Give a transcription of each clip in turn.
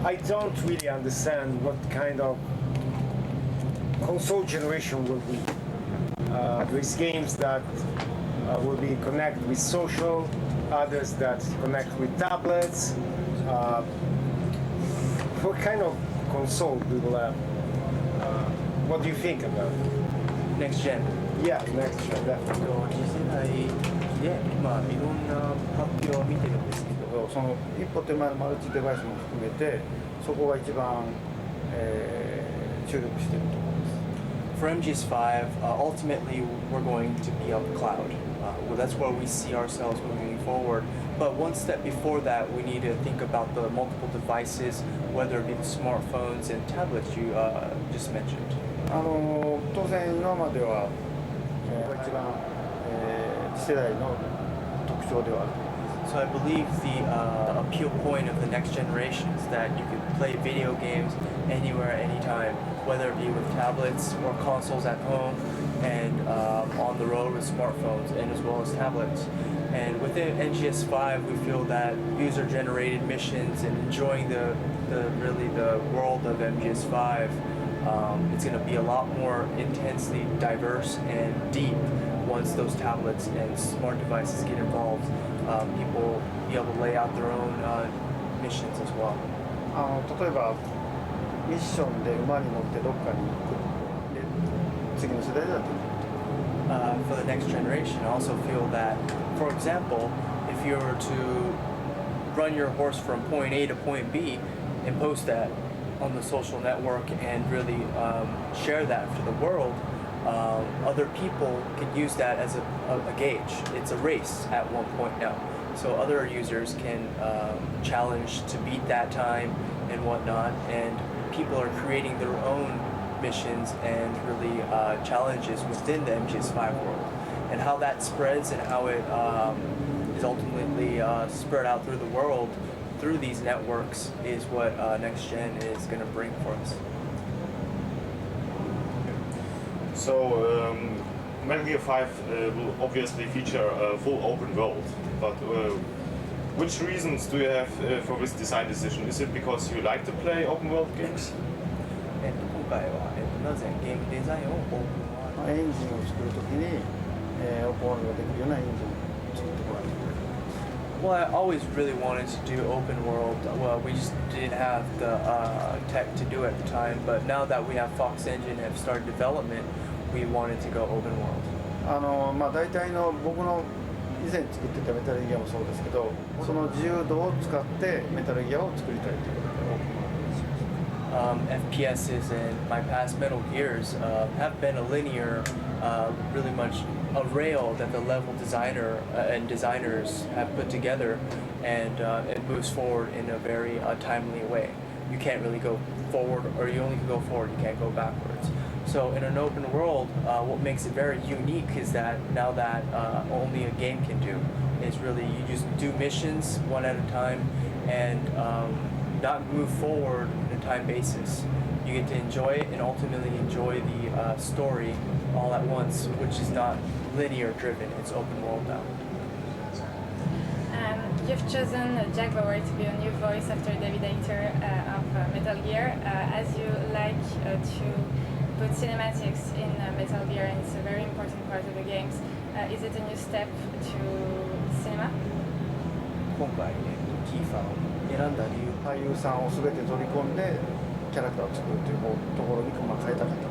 I don't really understand what kind of console generation will be. There's games that will be connected with social, others that connect with tablets. What kind of console we will have? What do you think about it? Next gen. Yeah, next gen, definitely. 次世代で、まあ、いろんな発表を見てるんですけど、その一歩手前のマルチデバイスも含めてそこが一番、注力していると思います。For MGS5, ultimately we're going to be on the cloud. Well, that's where we see ourselves moving forward. But one step before that, we need to think about the multiple devices, whether it be the smartphones and tablets you just mentioned. 当然今までは、一番、次世代の特徴ではあると思います。So I believe the appeal point of the next generation is that you can play video games anywhere, anytime, whether it be with tablets or consoles at home and on the road with smartphones and as well as tablets. And within NGS5, we feel that user-generated missions and enjoying the world of MGS5, it's going to be a lot more intensely diverse and deep once those tablets and smart devices get involved. People will be able to lay out their own missions as well. 例えばミッションで馬に乗ってどっかに行くで次の世代だと思う。For the next generation, I also feel that, for example, if you were to run your horse from point A to point B and post that on the social network and really share that for the world, other people can use that as a gauge. It's a race at one point now. So other users can challenge to beat that time and whatnot, and people are creating their own missions and really challenges within the MGS5 world. And how that spreads and how it is ultimately spread out through the world through these networks is what Next Gen is going to bring for us. So, Metal Gear 5 will obviously feature a full open world, but which reasons do you have for this design decision? Is it because you like to play open world games? 今回はなぜゲームデザインをオープンワールドエンジンを作るときに、オープンワールドができるようなエンジンを作ってこられる。Well, I always really wanted to do open world. Well, we just didn't have the tech to do it at the time, but now that we have Fox Engine and have started development, we wanted to go open world. 大体の僕の以前作ってたメタルギアもそうですけど、その自由度を使ってメタルギアを作りたいということでオープンワールドにしました。FPSs and my past Metal Gears have been a linear, really much a rail that the level designer and designers have put together, and it moves forward in a very timely way. You can't really go forward, or you only can go forward, you can't go backwards. So in an open world, what makes it very unique is that now that only a game can do is really you just do missions one at a time and not move forward on a time basis. You get to enjoy it and ultimately enjoy the story all at once, which is not linear driven, it's open world now. You've chosen Jack Bauer to be a new voice after the redacteur of Metal Gear, as you like to put cinematics in Metal Gear, and it's a very important part of the games. Is it a new step to cinema? 今回、キーファーを選んだ理由俳優さんを全て取り込んでキャラクターを作るというところに変えたかったと思います。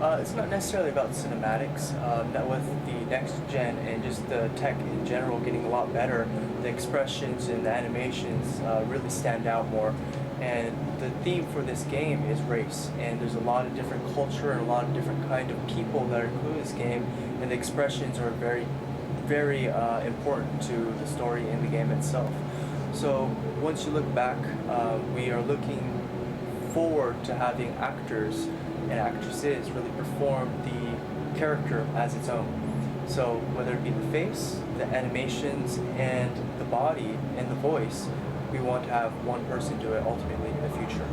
It's not necessarily about cinematics. That with the next gen and just the tech in general getting a lot better, the expressions and the animations really stand out more. And the theme for this game is race, and there's a lot of different culture and a lot of different kind of people that are included in this game, and the expressions are very, very important to the story in the game itself. So once you look back, we are looking forward to having actors and actresses really perform the character as its own. So whether it be the face, the animations, and the body and the voice, we want to have one person do it ultimately in the future.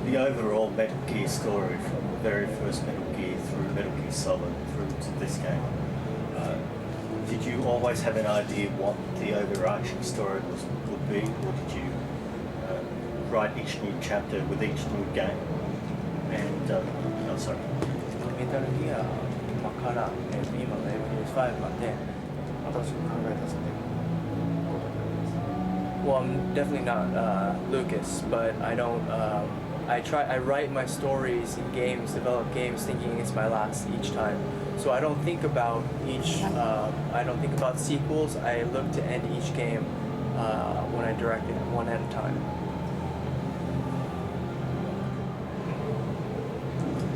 The overall Metal Gear story, from the very first Metal Gear through Metal Gear Solid through to this game, did you always have an idea what the overarching story would be, or did you write each new chapter with each new game? And oh, sorry. メタルギアから、今の MGS5 まで。新しく考えた作品 Well, I'm definitely not Lucas, but I don't. I write my stories in games, develop games, thinking it's my last each time. So I don't think about each. I don't think about sequels. I look to end each game when I direct it one at a time.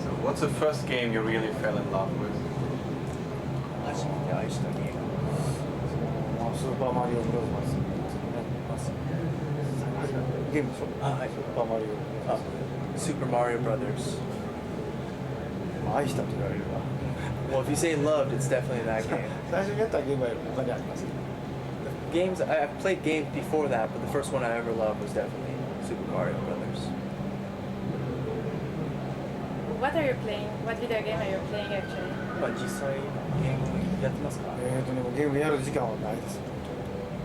So what's the first game you really fell in love with? 初めて愛したゲーム。スーパーマリオブラザーズゲームでしょはい。スーパーマリオ Super Mario Brothers. 愛したと言われるわ Well, if you say loved, it's definitely that game. 最初にやったゲームは他にあります Games I've played games before that, but the first one I ever loved was definitely Super Mario Brothers. What are you playing? What video game are you playing actually? 実際ゲームやってますか？でもゲームやる時間はないです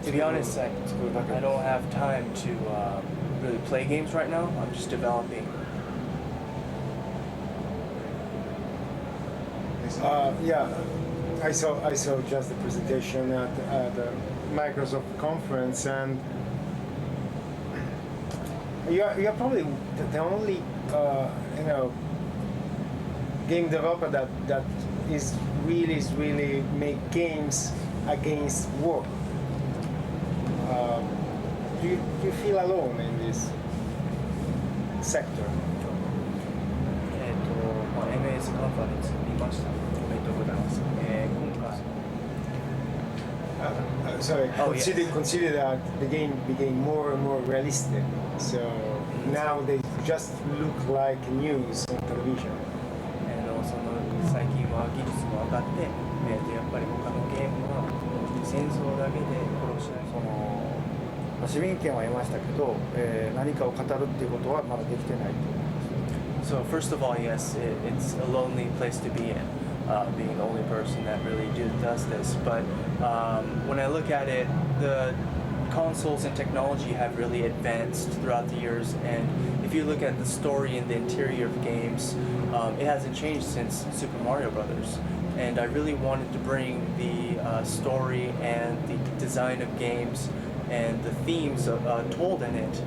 To be honest, I 作るだけ don't have time to really play games right now. I'm just developing. Yeah, I saw just the presentation at the Microsoft conference, and you're probably the only game developer that is really make games against war. Do you feel alone in this sector? MS カンファレンス見ました。おめでとうございます。今回 Sorry, Oh, consider that the game became more and more realistic. So now they just look like news on television. その最近は技術も上がって、やっぱり他のゲームは戦争だけで殺しない。その市民権は得ましたけど、何かを語るっていうことはまだできてないと思います So first of all, yes, it's a lonely place to be in, being the only person that really does this. But when I look at it, the consoles and technology have really advanced throughout the years, and if you look at the story and the interior of games, it hasn't changed since Super Mario Brothers. And I really wanted to bring the story and the design of games and the themes told in it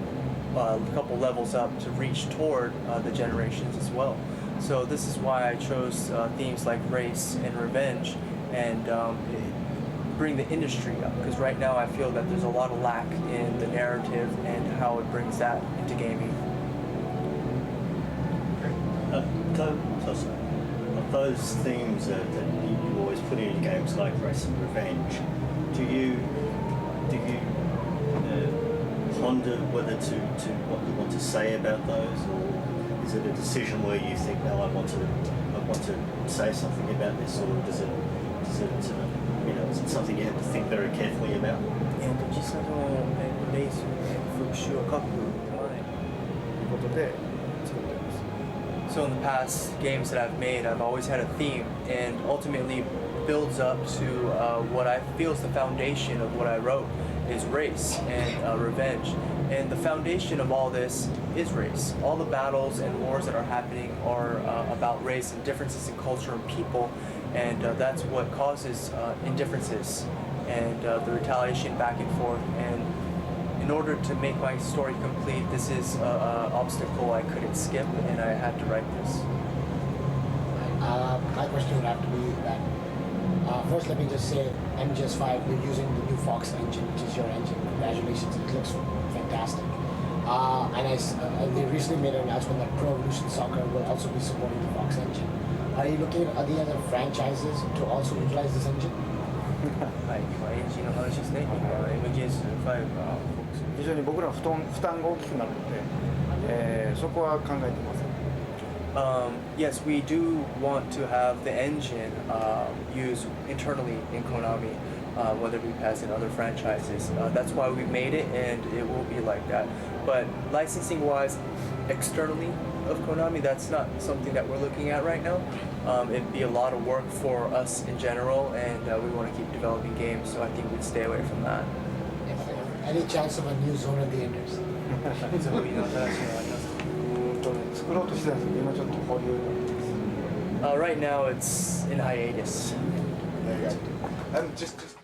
a couple levels up to reach toward the generations as well. So this is why I chose themes like race and revenge and bring the industry up, because right now I feel that there's a lot of lack in the narrative and how it brings that into gaming. Those themes that you always put in games like race and revenge, do you ponder whether to what you want to say about those, or is it a decision where you think, no, I want to say something about this, or is it is it something you have to think very carefully about? 実際のレース復習を書く前ということで作っています So in the past games that I've made, I've always had a theme, and ultimately builds up to what I feel is the foundation of what I wrote is race and revenge. And the foundation of all this is race. All the battles and wars that are happening are about race and differences in culture and people, and that's what causes indifferences and the retaliation back and forth. And in order to make my story complete, this is an obstacle I couldn't skip, and I had to write this. My question would have to be that first, let me just say, MGS5, you're using the new Fox engine, which is your engine. Congratulations, it looks fantastic. And they recently made an announcement that Pro Evolution Soccer will also be supporting the Fox engine. Are you looking at the other franchises to also utilize this engine? はい、今エンジンの話ですね。今 MGS5 が非常に僕らの負担が大きくなるので、そこは考えていません Yes, we do want to have the engine used internally in Konami, whether we pass in other franchises. That's why we made it, and it will be like that. But licensing-wise, externally, of Konami, that's not something that we're looking at right now. It'd be a lot of work for us in general, and we want to keep developing games, so I think we'd stay away from that. Any chance of a new Zone of the Enders? そういう新しいのありますか？作ろうとしてたんですけど今ちょっと保留なんです。Right now it's in hiatus. And just